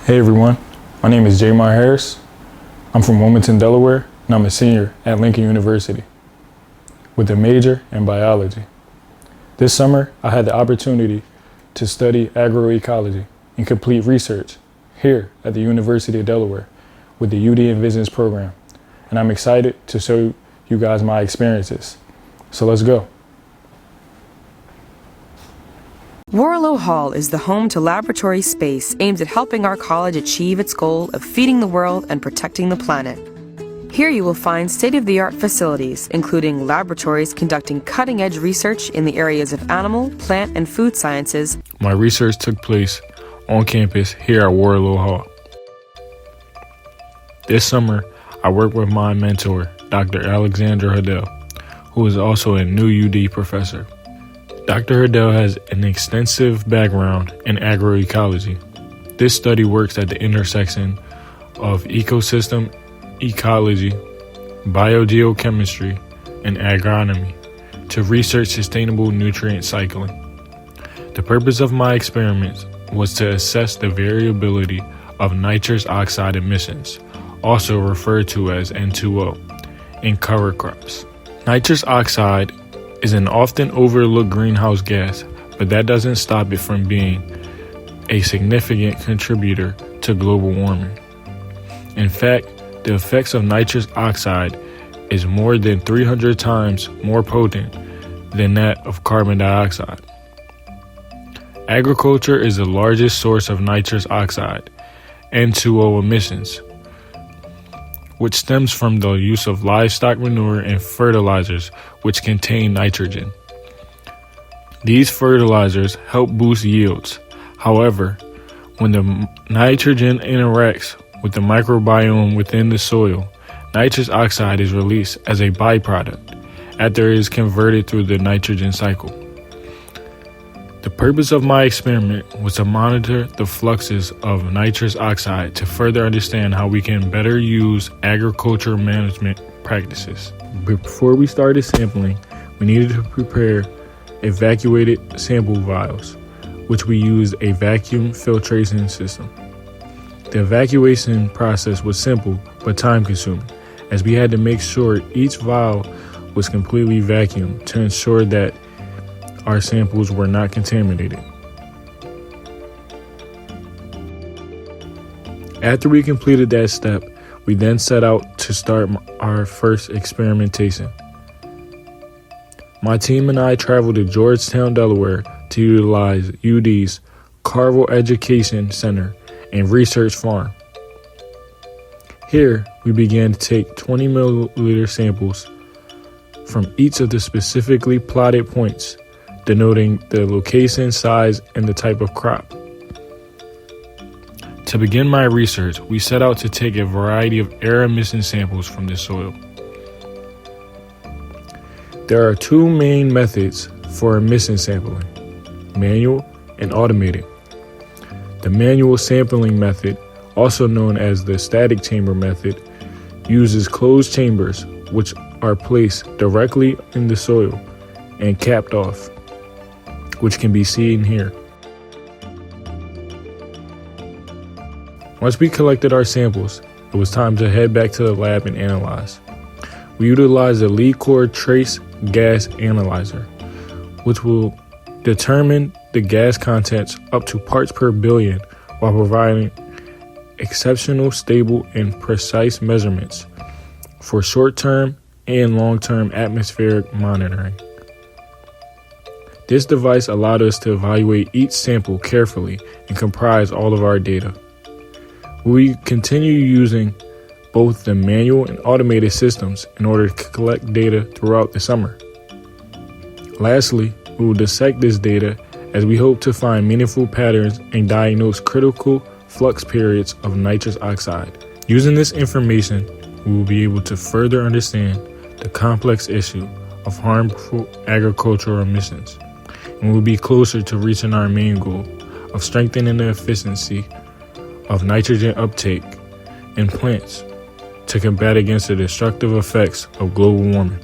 Hey everyone, my name is Jaymar Harris. I'm from Wilmington, Delaware, and I'm a senior at Lincoln University with a major in biology. This summer, I had the opportunity to study agroecology and complete research here at the University of Delaware with the UD Envision program. And I'm excited to show you guys my experiences. So let's go. Warlow Hall is the home to laboratory space aimed at helping our college achieve its goal of feeding the world and protecting the planet. Here you will find state-of-the-art facilities, including laboratories conducting cutting-edge research in the areas of animal, plant, and food sciences. My research took place on campus here at Warlow Hall. This summer, I worked with my mentor, Dr. Alex Huddell, who is also a new UD professor. Dr. Huddell has an extensive background in agroecology. This study works at the intersection of ecosystem ecology, biogeochemistry, and agronomy to research sustainable nutrient cycling. The purpose of my experiments was to assess the variability of nitrous oxide emissions, also referred to as N2O, in cover crops. Nitrous oxide is an often overlooked greenhouse gas, but that doesn't stop it from being a significant contributor to global warming. In fact, the effects of nitrous oxide is more than 300 times more potent than that of carbon dioxide. Agriculture is the largest source of nitrous oxide, N2O emissions, which stems from the use of livestock manure and fertilizers which contain nitrogen. These fertilizers help boost yields. However, when the nitrogen interacts with the microbiome within the soil, nitrous oxide is released as a byproduct after it is converted through the nitrogen cycle. The purpose of my experiment was to monitor the fluxes of nitrous oxide to further understand how we can better use agriculture management practices. Before we started sampling, we needed to prepare evacuated sample vials, which we used a vacuum filtration system. The evacuation process was simple but time-consuming, as we had to make sure each vial was completely vacuumed to ensure that our samples were not contaminated. After we completed that step, we then set out to start our first experimentation. My team and I traveled to Georgetown, Delaware to utilize UD's Carvel Education Center and Research Farm. Here, we began to take 20 milliliter samples from each of the specifically plotted points, denoting the location, size, and the type of crop. To begin my research, we set out to take a variety of air emission samples from the soil. There are two main methods for emission sampling: manual and automated. The manual sampling method, also known as the static chamber method, uses closed chambers which are placed directly in the soil and capped off, which can be seen here. Once we collected our samples, it was time to head back to the lab and analyze. We utilized the LeadCore Trace Gas Analyzer, which will determine the gas contents up to parts per billion while providing exceptional, stable, and precise measurements for short-term and long-term atmospheric monitoring. This device allowed us to evaluate each sample carefully and comprise all of our data. We continue using both the manual and automated systems in order to collect data throughout the summer. Lastly, we will dissect this data as we hope to find meaningful patterns and diagnose critical flux periods of nitrous oxide. Using this information, we will be able to further understand the complex issue of harmful agricultural emissions, and we'll be closer to reaching our main goal of strengthening the efficiency of nitrogen uptake in plants to combat against the destructive effects of global warming.